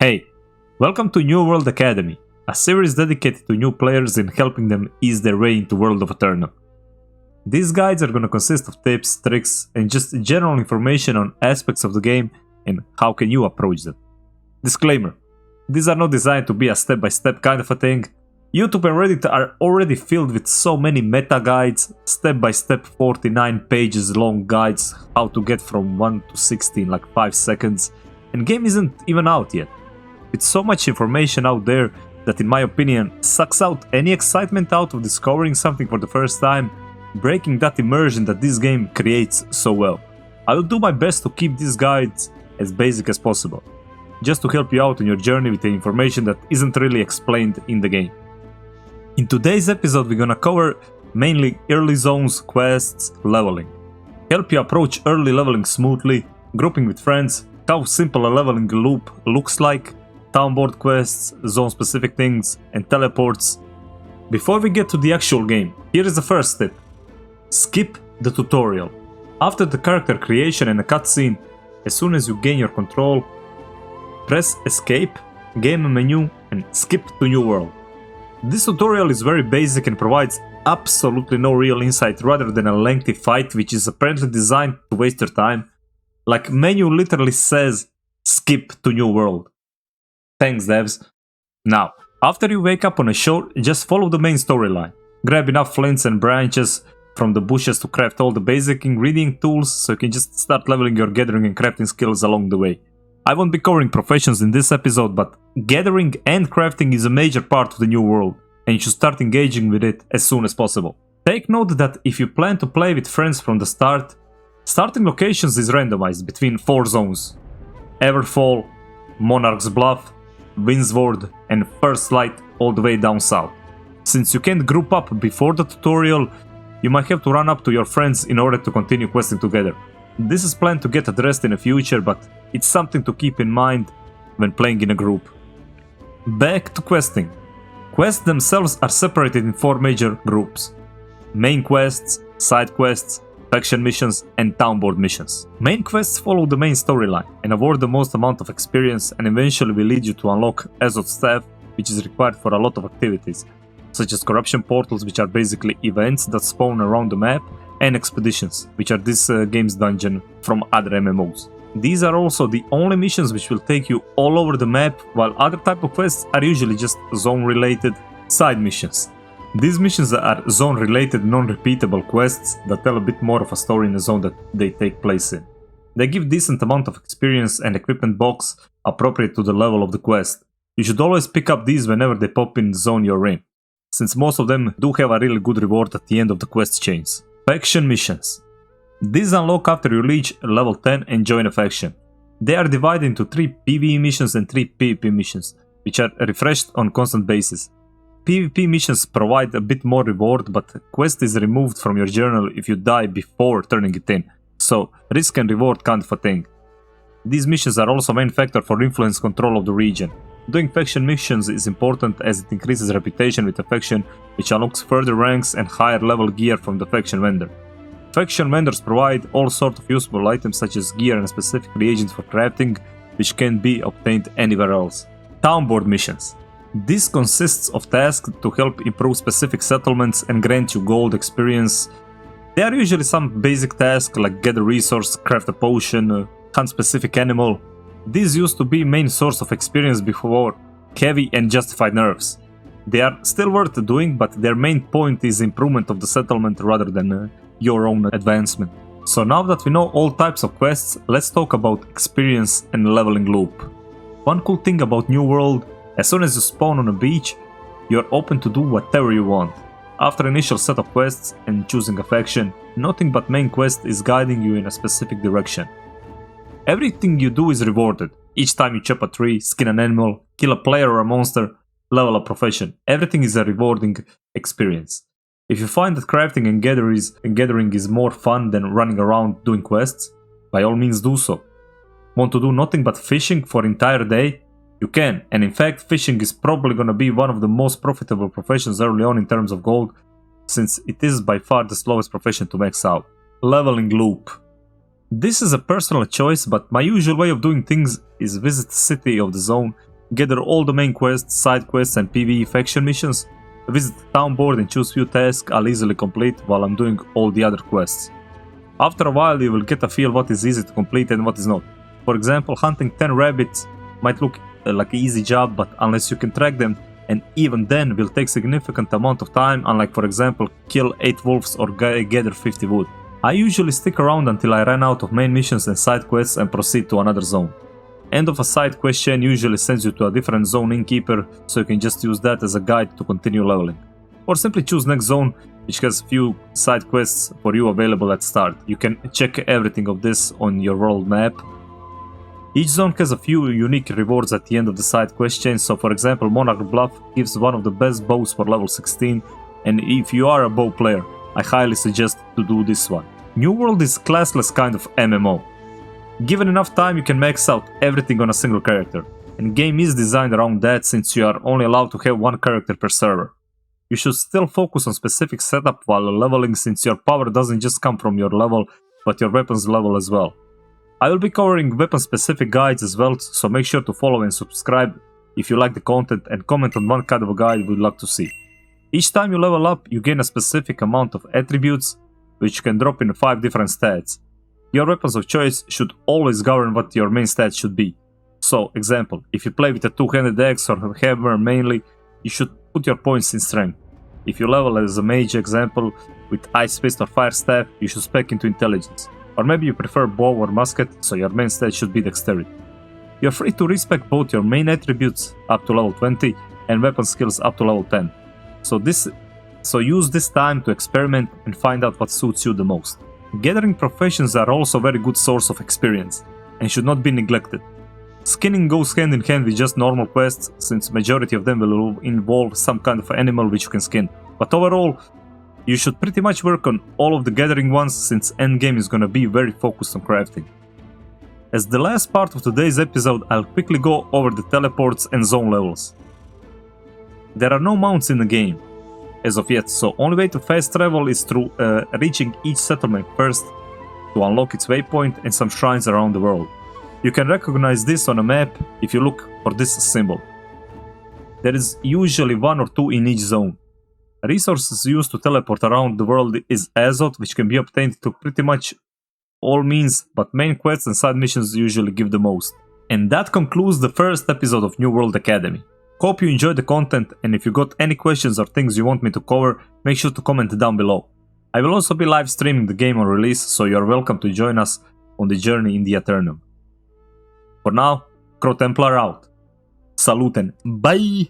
Hey, welcome to New World Academy, a series dedicated to new players and helping them ease their way into World of Eternal. These guides are gonna consist of tips, tricks, and just general information on aspects of the game and how can you approach them. Disclaimer: these are not designed to be a step-by-step kind of a thing. YouTube and Reddit are already filled with so many meta guides, step-by-step 49 pages long guides how to get from 1 to 60 in like 5 seconds, and game isn't even out yet. With so much information out there that in my opinion sucks out any excitement out of discovering something for the first time, breaking that immersion that this game creates so well. I will do my best to keep these guides as basic as possible, just to help you out on your journey with the information that isn't really explained in the game. In today's episode we're gonna cover mainly early zones, quests, leveling. Help you approach early leveling smoothly, grouping with friends, how simple a leveling loop looks like, town board quests, zone specific things, and teleports. Before we get to the actual game, here is the first tip. Skip the tutorial. After the character creation and a cutscene, as soon as you gain your control, press escape, game menu, and skip to new world. This tutorial is very basic and provides absolutely no real insight rather than a lengthy fight which is apparently designed to waste your time. Like menu literally says skip to new world. Thanks devs. Now, after you wake up on a shore, just follow the main storyline. Grab enough flints and branches from the bushes to craft all the basic ingredient tools so you can just start leveling your gathering and crafting skills along the way. I won't be covering professions in this episode, but gathering and crafting is a major part of the new world, and you should start engaging with it as soon as possible. Take note that if you plan to play with friends from the start, starting locations is randomized between 4 zones: Everfall, Monarch's Bluff, Windsward, and First Light all the way down south. Since you can't group up before the tutorial, you might have to run up to your friends in order to continue questing together. This is planned to get addressed in the future, but it's something to keep in mind when playing in a group. Back to questing. Quests themselves are separated in 4 major groups: main quests, side quests, faction missions, and town board missions. Main quests follow the main storyline and award the most amount of experience and eventually will lead you to unlock Azot Staff, which is required for a lot of activities, such as corruption portals, which are basically events that spawn around the map, and expeditions, which are this game's dungeon from other MMOs. These are also the only missions which will take you all over the map, while other type of quests are usually just zone-related side missions. These missions are zone-related, non-repeatable quests that tell a bit more of a story in the zone that they take place in. They give decent amount of experience and equipment box appropriate to the level of the quest. You should always pick up these whenever they pop in the zone you're in, since most of them do have a really good reward at the end of the quest chains. Faction missions. These unlock after you reach level 10 and join a faction. They are divided into 3 PvE missions and 3 PvP missions, which are refreshed on constant basis. PvP missions provide a bit more reward, but quest is removed from your journal if you die before turning it in, so risk and reward kind of a thing. These missions are also main factor for influence control of the region. Doing faction missions is important as it increases reputation with the faction, which unlocks further ranks and higher level gear from the faction vendor. Faction vendors provide all sorts of useful items such as gear and specific reagents for crafting, which can be obtained anywhere else. Town board missions. This consists of tasks to help improve specific settlements and grant you gold experience. They are usually some basic tasks like get a resource, craft a potion, hunt specific animal. These used to be main source of experience before heavy and justified nerfs. They are still worth doing, but their main point is improvement of the settlement rather than your own advancement. So now that we know all types of quests, let's talk about experience and leveling loop. One cool thing about New World, as soon as you spawn on a beach, you're open to do whatever you want. After initial set of quests and choosing a faction, nothing but main quest is guiding you in a specific direction. Everything you do is rewarded. Each time you chop a tree, skin an animal, kill a player or a monster, level a profession, everything is a rewarding experience. If you find that crafting and gathering is more fun than running around doing quests, by all means do so. Want to do nothing but fishing for an entire day? You can, and in fact fishing is probably gonna be one of the most profitable professions early on in terms of gold, since it is by far the slowest profession to max out. Leveling loop. This is a personal choice, but my usual way of doing things is visit the city of the zone gather all the main quests, side quests and PvE faction missions, visit the town board and choose few tasks I'll easily complete while I'm doing all the other quests. After a while you will get a feel what is easy to complete and what is not. For example, hunting 10 rabbits might look like an easy job, but unless you can track them, and even then will take significant amount of time, unlike for example kill 8 wolves or gather 50 wood. I usually stick around until I run out of main missions and side quests and proceed to another zone. End of a side quest chain usually sends you to a different zone innkeeper, so you can just use that as a guide to continue leveling. Or simply choose next zone, which has few side quests for you available at start. You can check everything of this on your world map. Each zone has a few unique rewards at the end of the side quest chain, so for example Monarch Bluff gives one of the best bows for level 16, and if you are a bow player, I highly suggest to do this one. New World is classless kind of MMO. Given enough time you can max out everything on a single character, and game is designed around that since you are only allowed to have one character per server. You should still focus on specific setup while leveling since your power doesn't just come from your level, but your weapons level as well. I will be covering weapon specific guides as well, so make sure to follow and subscribe if you like the content and comment on what kind of a guide you would like to see. Each time you level up, you gain a specific amount of attributes, which can drop in 5 different stats. Your weapons of choice should always govern what your main stats should be. So, example, if you play with a two-handed axe or hammer mainly, you should put your points in strength. If you level as a mage, example, with ice fist or fire staff, you should spec into intelligence. Or maybe you prefer bow or musket, so your main stat should be dexterity. You're free to respec both your main attributes up to level 20 and weapon skills up to level 10. So use this time to experiment and find out what suits you the most. Gathering professions are also a very good source of experience and should not be neglected. Skinning goes hand in hand with just normal quests, since majority of them will involve some kind of animal which you can skin. But overall, you should pretty much work on all of the gathering ones, since endgame is gonna be very focused on crafting. As the last part of today's episode, I'll quickly go over the teleports and zone levels. There are no mounts in the game as of yet, so only way to fast travel is through reaching each settlement first to unlock its waypoint and some shrines around the world. You can recognize this on a map if you look for this symbol. There is usually 1 or 2 in each zone. Resources used to teleport around the world is Azote, which can be obtained through pretty much all means, but main quests and side missions usually give the most. And that concludes the first episode of New World Academy. Hope you enjoyed the content, and if you got any questions or things you want me to cover, make sure to comment down below. I will also be live streaming the game on release, so you are welcome to join us on the journey in the Eternum. For now, Crow Templar out. Salute and bye!